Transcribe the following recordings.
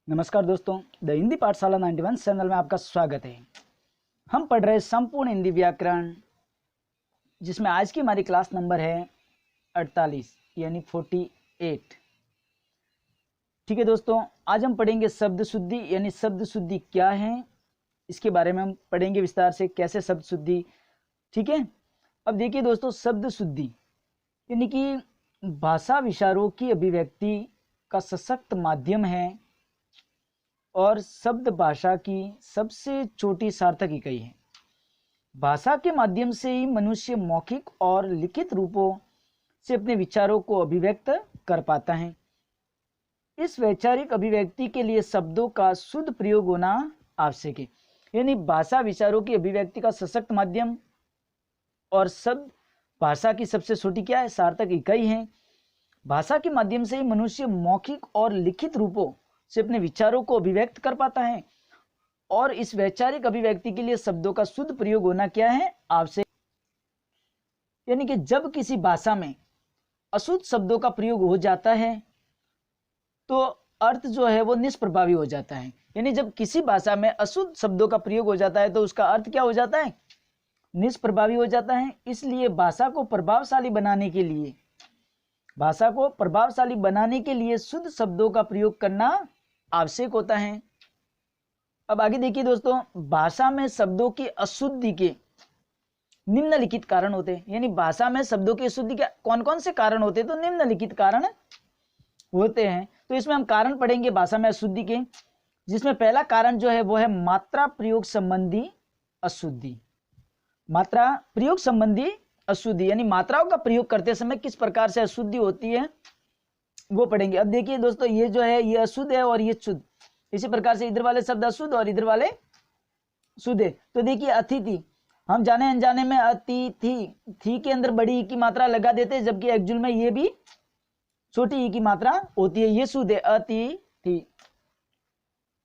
नमस्कार दोस्तों, द हिंदी पाठशाला 91 चैनल में आपका स्वागत है। हम पढ़ रहे संपूर्ण हिंदी व्याकरण, जिसमें आज की हमारी क्लास नंबर है 48 यानी 48। ठीक है दोस्तों, आज हम पढ़ेंगे शब्द शुद्धि यानी शब्द शुद्धि क्या है, इसके बारे में हम पढ़ेंगे विस्तार से, कैसे शब्द शुद्धि। ठीक है, अब देखिए दोस्तों, शब्द शुद्धि यानी कि भाषा विचारों की अभिव्यक्ति का सशक्त माध्यम है और शब्द भाषा की सबसे छोटी सार्थक इकाई है। भाषा के माध्यम से ही मनुष्य मौखिक और लिखित रूपों से अपने विचारों को अभिव्यक्त कर पाता है। इस वैचारिक अभिव्यक्ति के लिए शब्दों का शुद्ध प्रयोग होना आवश्यक है। यानी भाषा विचारों की अभिव्यक्ति का सशक्त माध्यम और शब्द भाषा की सबसे छोटी क्या है, सार्थक इकाई है। भाषा के माध्यम से ही मनुष्य मौखिक और लिखित रूपों से अपने विचारों को अभिव्यक्त कर पाता है और इस वैचारिक अभिव्यक्ति के लिए शब्दों का शुद्ध प्रयोग होना क्या है, आवश्यक। यानी कि जब किसी भाषा में अशुद्ध शब्दों का प्रयोग हो जाता है तो अर्थ जो है वो निष्प्रभावी हो जाता है। यानी जब किसी भाषा में अशुद्ध शब्दों का प्रयोग हो जाता है तो उसका अर्थ क्या हो जाता है, निष्प्रभावी हो जाता है। इसलिए भाषा को प्रभावशाली बनाने के लिए शुद्ध शब्दों का प्रयोग करना आवश्यक होता है। अब आगे देखिए दोस्तों, भाषा में शब्दों की अशुद्धि के निम्नलिखित कारण होते हैं। यानी भाषा में शब्दों की अशुद्धि के कौन कौन से कारण होते हैं, तो निम्नलिखित कारण होते हैं। तो इसमें हम कारण पढ़ेंगे भाषा में अशुद्धि के, जिसमें पहला कारण जो है वो है मात्रा प्रयोग संबंधी अशुद्धि। मात्रा प्रयोग संबंधी अशुद्धि यानी मात्राओं का प्रयोग करते समय किस प्रकार से अशुद्धि होती है वो पढ़ेंगे। अब देखिए दोस्तों, ये जो है ये अशुद्ध है और ये शुद्ध, इसी प्रकार से इधर वाले शब्द अशुद्ध और इधर वाले शुद्ध है। तो देखिए अतिथि, हम जाने अनजाने में अतिथि थी के अंदर बड़ी ई की मात्रा लगा देते हैं, जबकि एक्चुअल में ये भी छोटी ई की मात्रा होती है, ये शुद्ध है अतिथि।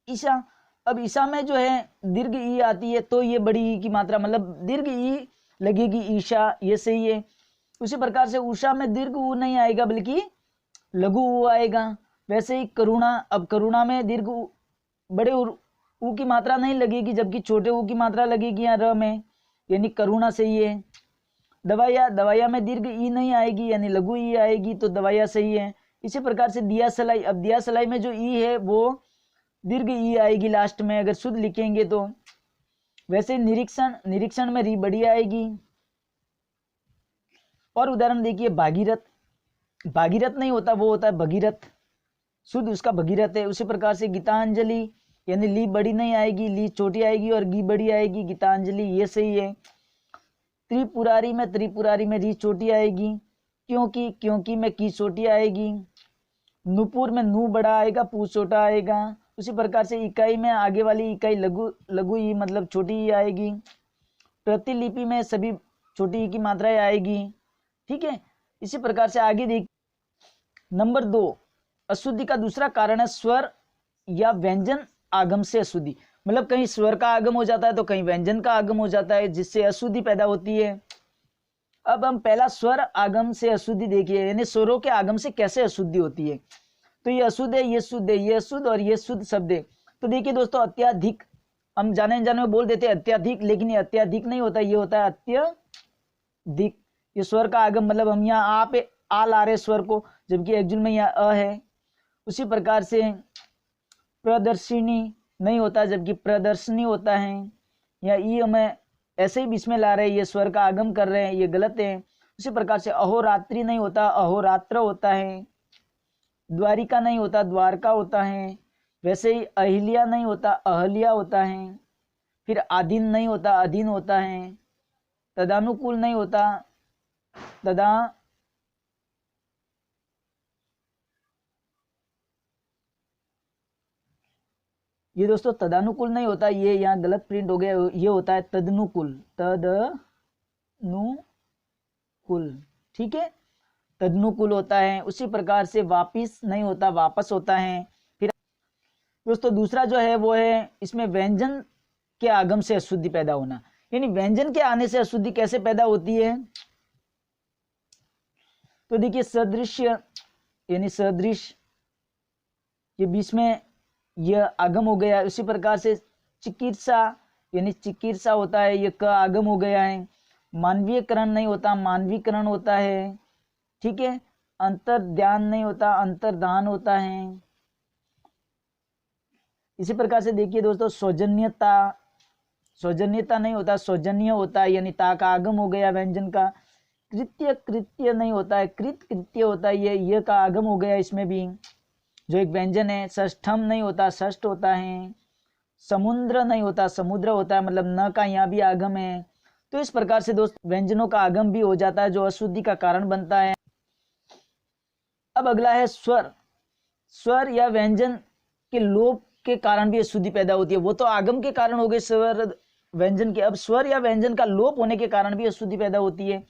ईशा, अब ईशा में जो है दीर्घ ई आती है तो ये बड़ी ई की मात्रा मतलब दीर्घ ई लगेगी, ईशा, ये सही है। उसी प्रकार से उषा में दीर्घ ऊ नहीं आएगा बल्कि लघु ऊ आएगा। वैसे ही करुणा, अब करुणा में दीर्घ बड़े ऊ की मात्रा नहीं लगेगी जबकि छोटे ऊ की मात्रा लगेगी यहाँ र में, यानी करुणा सही है। दवाया में दीर्घ ई नहीं आएगी यानी लघु ई आएगी, तो दवाया सही है। इसी प्रकार से दिया सलाई, अब दिया सलाई में जो ई है वो दीर्घ ई आएगी लास्ट में अगर शुद्ध लिखेंगे तो। वैसे निरीक्षण में री बड़ी आएगी। और उदाहरण देखिए भागीरथ नहीं होता, वो होता है भगीरथ, शुद्ध उसका भगीरथ है। उसी प्रकार से गीतांजलि यानी ली बड़ी नहीं आएगी, ली छोटी आएगी और गी बड़ी आएगी, गीतांजलि, ये सही है। त्रिपुरारी में री छोटी आएगी, क्योंकि में की छोटी आएगी। नुपुर में नू बड़ा आएगा, पू छोटा आएगा। उसी प्रकार से इकाई में आगे वाली इकाई लघु ई मतलब छोटी ई आएगी। प्रतिलिपि में सभी छोटी ई की मात्राएं आएगी। ठीक है, इसी प्रकार से आगे देख। नंबर 2, अशुद्धि का दूसरा कारण है स्वर या व्यंजन आगम से अशुद्धि। मतलब कहीं स्वर का आगम हो जाता है तो कहीं व्यंजन का आगम हो जाता है, जिससे अशुद्धि पैदा होती है। अब हम पहला स्वर आगम से अशुद्धि देखिए, यानी स्वरों के आगम से कैसे अशुद्धि होती है। तो ये अशुद्ध है, ये शुद्ध है, ये अशुद्ध और ये शुद्ध शब्द है। तो देखिए दोस्तों, अत्याधिक, हम जाने में बोल देते हैं अत्याधिक, लेकिन ये अत्याधिक नहीं होता, ये होता है अत्यधिक। ये स्वर का आगम मतलब हम यहाँ आ पे आ ला रहे स्वर को, जबकि एक्चुअल में यहाँ अ है। उसी प्रकार से प्रदर्शिनी नहीं होता जबकि प्रदर्शनी होता है। या ई हमें ऐसे ही बीच में ला रहे हैं, ये स्वर का आगम कर रहे हैं, ये गलत है। उसी प्रकार से अहोरात्रि नहीं होता, अहोरात्र होता है। द्वारिका नहीं होता, द्वारका होता है। वैसे ही अहिल्या नहीं होता, अहल्या होता है। फिर आधीन नहीं होता, अधीन होता है। तदानुकूल नहीं होता, ये दोस्तों तदानुकूल नहीं होता, ये यहाँ गलत प्रिंट हो गया, ये होता है तदनुकूल, तदनुकूल। ठीक है, तदनुकूल होता है। उसी प्रकार से वापिस नहीं होता, वापस होता है। फिर दोस्तों दूसरा जो है वो है इसमें व्यंजन के आगम से अशुद्धि पैदा होना। यानी व्यंजन के आने से अशुद्धि कैसे पैदा होती है, तो देखिए सदृश्य यानी सदृश, ये बीच में यह आगम हो गया। उसी प्रकार से चिकित्सा यानी चिकित्सा होता है, यह क आगम हो गया है। मानवीयकरण नहीं होता, मानवीकरण होता है। ठीक है, अंतर्ध्यान नहीं होता, अंतर्धान होता है। इसी प्रकार से देखिए दोस्तों, सौजन्यता, सौजन्यता नहीं होता, सौजन्य होता है, यानी ता का आगम हो गया व्यंजन का। कृत्य, कृत्य नहीं होता है, कृत कृत्य होता है, ये का आगम हो गया इसमें भी, जो एक व्यंजन है। षष्ठम नहीं होता, षष्ठ होता है। समुद्र नहीं होता, समुद्र होता है, मतलब न का यहाँ भी आगम है। तो इस प्रकार से दोस्त व्यंजनों का आगम भी हो जाता है, जो अशुद्धि का कारण बनता है। अब अगला है स्वर। स्वर या व्यंजन के लोप के कारण भी अशुद्धि पैदा होती है। वो तो आगम के कारण हो गए स्वर व्यंजन के, अब स्वर या व्यंजन का लोप होने के कारण भी अशुद्धि पैदा होती है।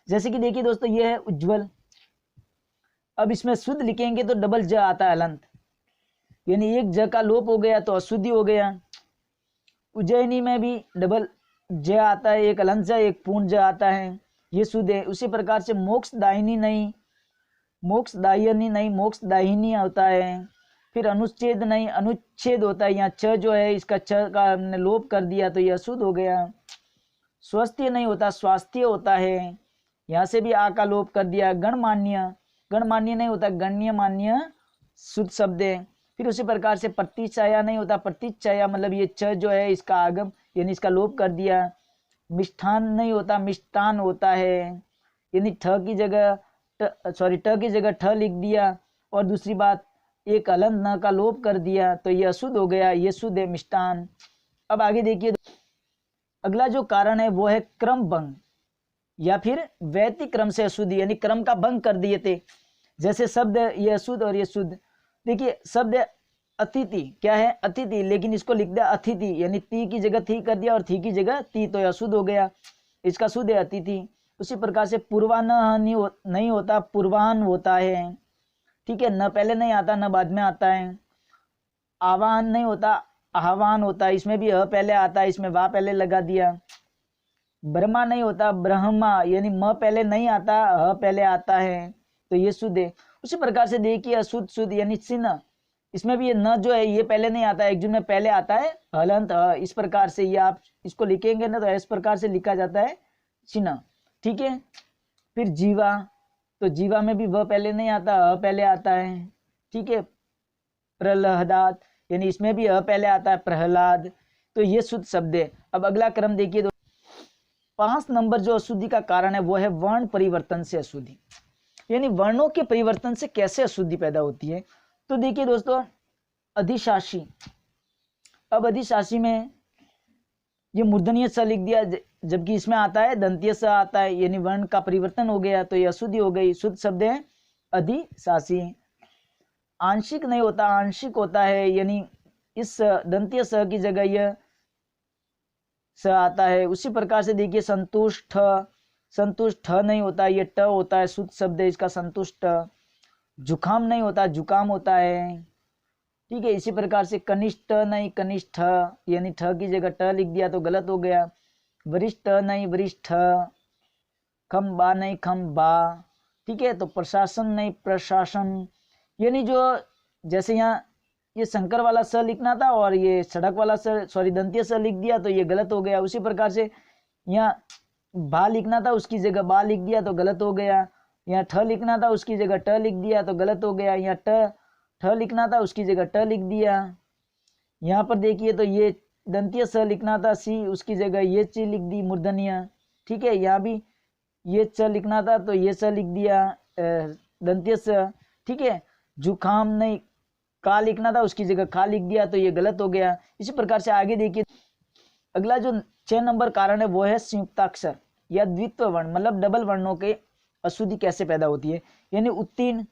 जैसे कि देखिए दोस्तों, ये है उज्ज्वल। अब इसमें शुद्ध लिखेंगे तो डबल ज आता है हलंत, यानी एक ज का लोप हो गया तो अशुद्धि हो गया। उज्जैनी में भी डबल ज आता है, एक हलंत ज एक पूर्ण ज आता है, ये शुद्ध है। उसी प्रकार से मोक्षदायिनी नहीं, मोक्षदायिनी नहीं, मोक्षदायिनी होता है। फिर अनुच्छेद नहीं, अनुच्छेद होता है। यहाँ छ जो है इसका छ का हमने लोप कर दिया तो यह अशुद्ध हो गया। स्वास्थ्य नहीं होता, स्वास्थ्य होता है, यहाँ से भी आ का लोप कर दिया। गणमान्य, गणमान्य नहीं होता, गण्यमान्य शुद्ध शब्द है। फिर उसी प्रकार से प्रतिच्छाया नहीं होता, प्रतिच्छाया मतलब ये छ जो है इसका आगम यानी इसका लोप कर दिया। मिष्ठान नहीं होता, मिष्टान होता है, यानी ठ की जगह ट की जगह ठ लिख दिया। और दूसरी बात, एक हलंत न का लोप कर दिया तो ये अशुद्ध हो गया, ये शुद्ध है, मिष्टान। अब आगे देखिए, अगला जो कारण है वो है क्रम भंग या फिर व्यतिक्रम से अशुद्धि, यानी क्रम का भंग कर दिए थे। जैसे शब्द ये अशुद्ध और ये शुद्ध। देखिए शब्द अतिथि, क्या है अतिथि, लेकिन इसको लिख दिया अतिथि, यानी ती की जगह थी कर दिया और थी की जगह ती, तो यह अशुद्ध हो गया, इसका शुद्ध है अतिथि। उसी प्रकार से पूर्वान्ह नहीं होता, पूर्वान होता है। ठीक है, न पहले नहीं आता न बाद में आता है। आवाहन नहीं होता, आह्वान होता है, इसमें भी अ पहले आता है, इसमें वाह पहले लगा दिया। ब्रह्मा नहीं होता, ब्रह्मा, यानी म पहले नहीं आता, ह पहले आता है, तो ये शुद्ध है। उसी प्रकार से देखिए अशुद्ध शुद्ध यानी चिन्ह, इसमें भी ये न जो है ये पहले नहीं आता है, एक में पहले आता है हलंत ह। इस प्रकार से ये आप इसको लिखेंगे ना तो इस प्रकार से लिखा जाता है चिन्ह। ठीक है, फिर जीवा, तो जीवा में भी वह पहले नहीं आता, अ पहले आता है। ठीक है, प्रहलाद, यानी इसमें भी अ पहले आता है, प्रहलाद, तो ये शुद्ध शब्द है। अब अगला क्रम देखिए, 5 नंबर जो अशुद्धि का कारण है वो है वर्ण परिवर्तन से अशुद्धि, यानी वर्णों के परिवर्तन से कैसे अशुद्धि पैदा होती है। तो देखिए दोस्तों, अधिशासी, अब अधिशासी में ये मूर्धन्य स लिख दिया, जबकि इसमें आता है दंतीय स आता है, यानी वर्ण का परिवर्तन हो गया तो ये अशुद्धि हो गई। शुद्ध शब्द है अधिशासी। आंशिक नहीं होता, आंशिक होता है, यानी इस दंतीय स की जगह यह स आता है। उसी प्रकार से देखिए संतुष्ट, संतुष्ट नहीं होता, ये ट होता है, शुद्ध शब्द है इसका संतुष्ट। जुकाम नहीं होता, जुकाम होता है। ठीक है, इसी प्रकार से कनिष्ठ नहीं, कनिष्ठ, यानी ठ की जगह ट लिख दिया तो गलत हो गया। वरिष्ठ नहीं, वरिष्ठ। खम्बा नहीं, खम्बा। ठीक है, तो प्रशासन नहीं, प्रशासन, यानी जो जैसे यहाँ ये शंकर वाला स लिखना था और ये सड़क वाला दंतीय स लिख दिया तो ये गलत हो गया। उसी प्रकार से यहाँ बा लिखना था उसकी जगह बा लिख दिया तो गलत हो गया। यहाँ ठ लिखना था उसकी जगह ट लिख दिया तो गलत हो गया। यहाँ ठ लिखना था उसकी जगह ट लिख दिया। यहाँ पर देखिए तो ये दंतीय स लिखना था सी, उसकी जगह ये ची लिख दी मूर्धन्य। ठीक है, यहाँ भी ये च लिखना था तो ये स लिख दिया दंतीय स। ठीक है, जुकाम नहीं, का लिखना था उसकी जगह खा लिख दिया तो ये गलत हो गया। इसी प्रकार से आगे देखिए, अगला जो 6 नंबर कारण है वो है संयुक्ताक्षर या द्वित्व वर्ण, मतलब डबल वर्णों के अशुद्धि कैसे पैदा होती है। यानी उत्तीर्ण,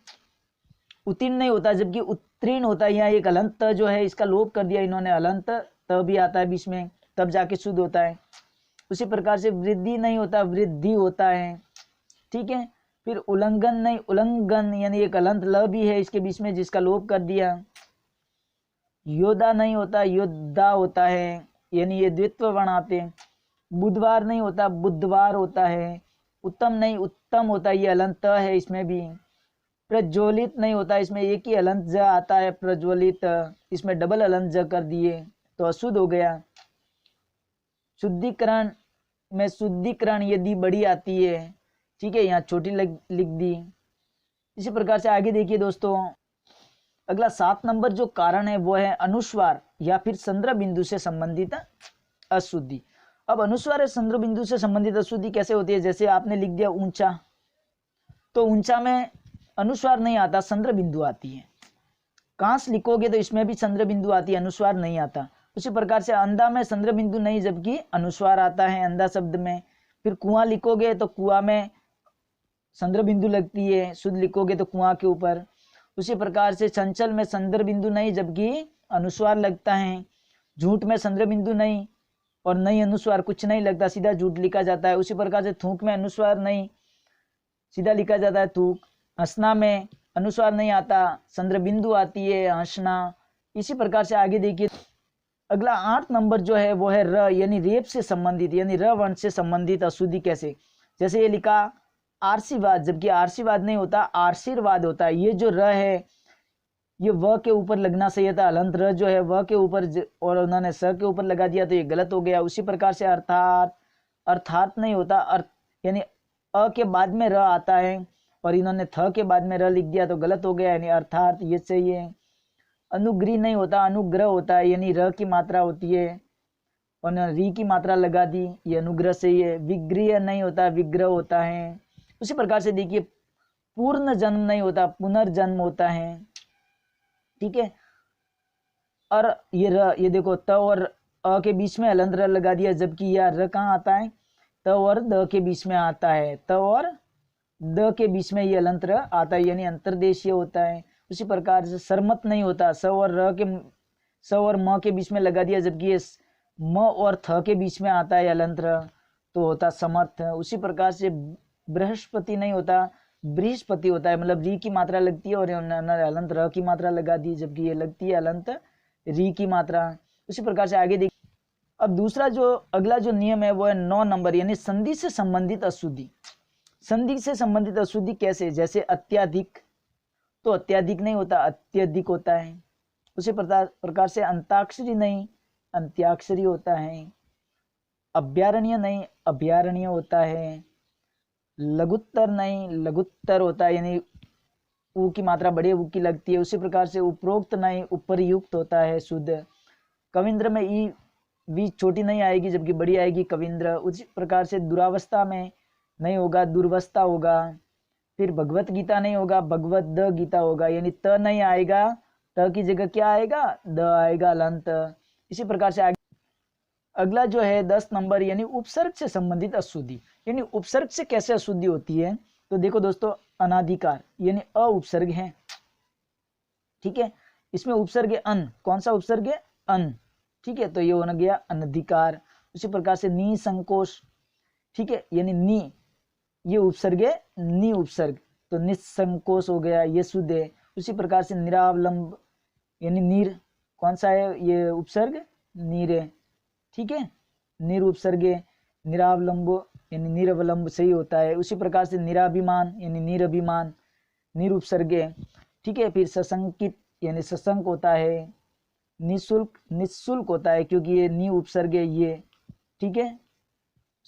उत्तीर्ण नहीं होता जबकि उत्तीर्ण होता है। यहाँ एक हलंत जो है इसका लोप कर दिया इन्होंने, हलंत त भी आता है बीच में, तब जाके शुद्ध होता है। उसी प्रकार से वृद्धि नहीं होता, वृद्धि होता है। ठीक है, फिर उल्लंघन नहीं, उल्लंघन, यानी एक हलंत ल भी है इसके बीच में जिसका लोप कर दिया। योद्धा नहीं होता, योद्धा होता है, यानी ये द्वित्व वर्ण आते हैं। बुधवार नहीं होता, बुधवार होता है। उत्तम नहीं, उत्तम होता है, ये हलंत है इसमें भी। प्रज्वलित नहीं होता, इसमें एक ही हलंत ज आता है प्रज्वलित, इसमें डबल हलंत ज कर दिए तो अशुद्ध हो गया। शुद्धिकरण में शुद्धिकरण यदि बड़ी आती है, ठीक है, यहाँ छोटी लिख दी। इसी प्रकार से आगे देखिए दोस्तों, अगला 7 नंबर जो कारण है वो है अनुस्वार या फिर संद्र बिंदु से संबंधित अशुद्धि। अब अनुस्वार या संद्र बिंदु से संबंधित अशुद्धि कैसे होती है, जैसे आपने लिख दिया ऊंचा, तो ऊंचा में अनुस्वार नहीं आता, संद्र बिंदु आती है। कांस लिखोगे तो इसमें भी संद्र बिंदु आती है, अनुस्वार नहीं आता। उसी प्रकार से अंधा में संद्र बिंदु नहीं, जबकि अनुस्वार आता है अंधा शब्द में। फिर कुआं लिखोगे तो कुआं में संद्र बिंदु लगती है, शुद्ध लिखोगे तो कुआं के ऊपर। उसी प्रकार से चंचल में संद्र बिंदु नहीं, जबकि अनुस्वार लगता है। झूठ में संद्र बिंदु नहीं और नहीं अनुस्वार, कुछ नहीं लगता, सीधा झूठ लिखा जाता है। उसी प्रकार से थूक में अनुस्वार नहीं, सीधा लिखा जाता है थूक। हंसना में अनुस्वार नहीं आता, संद्र बिंदु आती है हंसना। इसी प्रकार से आगे देखिए, अगला 8 नंबर जो है वो है र, यानी रेप से संबंधित, यानी र वर्ण से संबंधित अशुद्धि कैसे। जैसे ये लिखा आशीर्वाद, जबकि आशीर्वाद नहीं होता, आशीर्वाद होता है। ये जो र है ये व के ऊपर लगना चाहिए था, हलंत र जो है व के ऊपर और उन्होंने स के ऊपर लगा दिया तो ये गलत हो गया। उसी प्रकार से अर्थात, अर्थात नहीं होता, अर्थ यानी अ के बाद में र आता है और इन्होंने थ के बाद में र लिख दिया तो गलत हो गया, यानी अर्थात ये चाहिए। अनुग्रह नहीं होता, अनुग्रह होता है, यानी र की मात्रा होती है और री की मात्रा लगा दी, ये अनुग्रह से ही है। विग्रह नहीं होता, विग्रह होता है। उसी प्रकार से देखिए, पूर्ण जन्म नहीं होता, पुनर्जन्म होता है, ठीक है। और ये र, ये देखो त और अ के बीच में हलंत र लगा दिया, जबकि यह र कहाँ आता है, त और द के बीच में आता है, त और द के बीच में ये हलंत र आता है, यानी अंतर्देशीय होता है। उसी प्रकार से सरमत नहीं होता, स और र के, स और म के बीच में लगा दिया, जबकि ये म और थ के बीच में आता है हलंत र, तो होता समर्थ। उसी प्रकार से बृहस्पति नहीं होता, बृहस्पति होता है, मतलब री की मात्रा लगती है और हलंत र की मात्रा लगा दी, जबकि ये लगती है हलंत री की मात्रा। उसी प्रकार से आगे देखिए, अब दूसरा जो अगला जो नियम है वो है 9 नंबर, यानी संधि से संबंधित अशुद्धि। संधि से संबंधित अशुद्धि कैसे, जैसे अत्याधिक, तो अत्याधिक नहीं होता, अत्यधिक होता है। उसी प्रकार से अंताक्षरी नहीं, अंत्याक्षरी होता है। अभ्यारण्य नहीं, अभ्यारण्य होता है। लघुत्तर नहीं, लघुत्तर होता है, यानी ऊ की मात्रा बड़े ऊ की लगती है। उसी प्रकार से उपरोक्त नहीं, उपरयुक्त होता है शुद्ध। कविंद्र में ई भी छोटी नहीं आएगी, जबकि बड़ी आएगी कविंद्र। उसी प्रकार से दुरावस्था में नहीं होगा, दुर्वस्था होगा। फिर भगवत गीता नहीं होगा, भगवत द गीता होगा, यानी त नहीं आएगा, त की जगह क्या आएगा, द आएगा हलंत। इसी प्रकार से आगे अगला जो है 10 नंबर, यानी उपसर्ग से संबंधित अशुद्धि। यानी उपसर्ग से कैसे अशुद्धि होती है, तो देखो दोस्तों, अनाधिकार यानी अ उपसर्ग है, ठीक है। इसमें उपसर्ग है अन, कौन सा उपसर्ग है, अन, ठीक है, तो ये होना गया अनधिकार। उसी प्रकार से नी संकोच, ठीक है, यानी नी, ये उपसर्ग है नी उपसर्ग, तो निसंकोच हो गया, ये शुद्ध है। उसी प्रकार से निरावलंब, यानी नीर, कौन सा है ये उपसर्ग, नीर है, ठीक है, निर उपसर्ग है। निरावलंब यानी निरवलंब सही होता है। उसी प्रकार से निराभिमान यानी निरभिमान, निर उपसर्ग है, ठीक है। फिर सशंकित यानी सशंक होता है। निःशुल्क, निःशुल्क होता है, क्योंकि ये नी उपसर्ग है ये, ठीक है।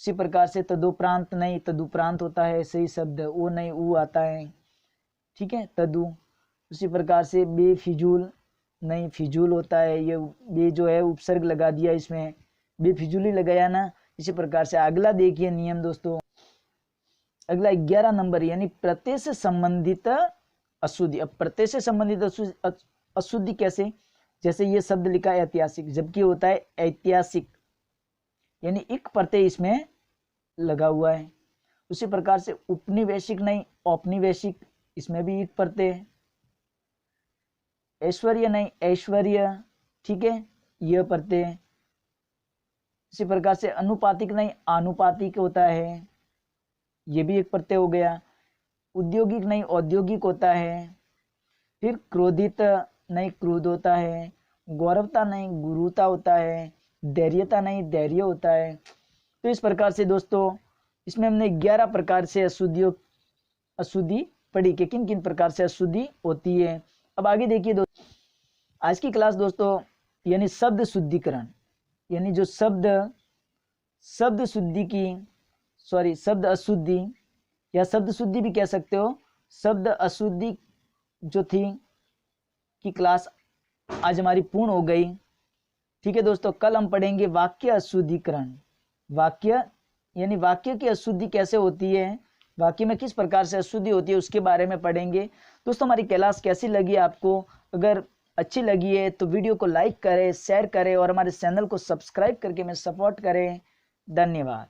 उसी प्रकार से तदुपरांत नहीं, तदुपरांत होता है सही शब्द, वो नहीं ऊ आता है, ठीक है, तदु। उसी प्रकार से बेफिजूल नहीं, फिजूल होता है, ये बे जो है उपसर्ग लगा दिया, इसमें बेफिजूली लगाया ना। इसी प्रकार से अगला देखिए नियम दोस्तों, अगला 11 नंबर, यानी प्रत्यय से संबंधित अशुद्धि। अब प्रत्यय से संबंधित अशुद्धि कैसे, जैसे ये शब्द लिखा है ऐतिहासिक, जबकि होता है ऐतिहासिक, यानी एक प्रत्यय इसमें लगा हुआ है। उसी प्रकार से उपनिवेशिक नहीं, औपनिवेशिक, इसमें भी एक प्रत्यय है। ऐश्वर्य नहीं, ऐश्वर्य, ठीक है, यह प्रत्यय है। इसी प्रकार से अनुपातिक नहीं, आनुपातिक होता है, ये भी एक प्रत्यय हो गया। औद्योगिक नहीं, औद्योगिक होता है। फिर क्रोधित नहीं, क्रोध होता है। गौरवता नहीं, गुरुता होता है। धैर्यता नहीं, धैर्य होता है। तो इस प्रकार से दोस्तों इसमें हमने 11 प्रकार से अशुद्धि पढ़ी कि किन किन प्रकार से अशुद्धि होती है। अब आगे देखिए दोस्तों, आज की क्लास दोस्तों यानी शब्द शुद्धिकरण, यानी जो शब्द शुद्धि की शब्द अशुद्धि या शब्द शुद्धि भी कह सकते हो, शब्द अशुद्धि जो थी की क्लास आज हमारी पूर्ण हो गई। ठीक है दोस्तों, कल हम पढ़ेंगे वाक्य अशुद्धिकरण। वाक्य यानी वाक्य की अशुद्धि कैसे होती है, वाक्य में किस प्रकार से अशुद्धि होती है, उसके बारे में पढ़ेंगे। दोस्तों हमारी क्लास कैसी लगी आपको? अगर अच्छी लगी है तो वीडियो को लाइक करें, शेयर करें और हमारे चैनल को सब्सक्राइब करके हमें सपोर्ट करें। धन्यवाद।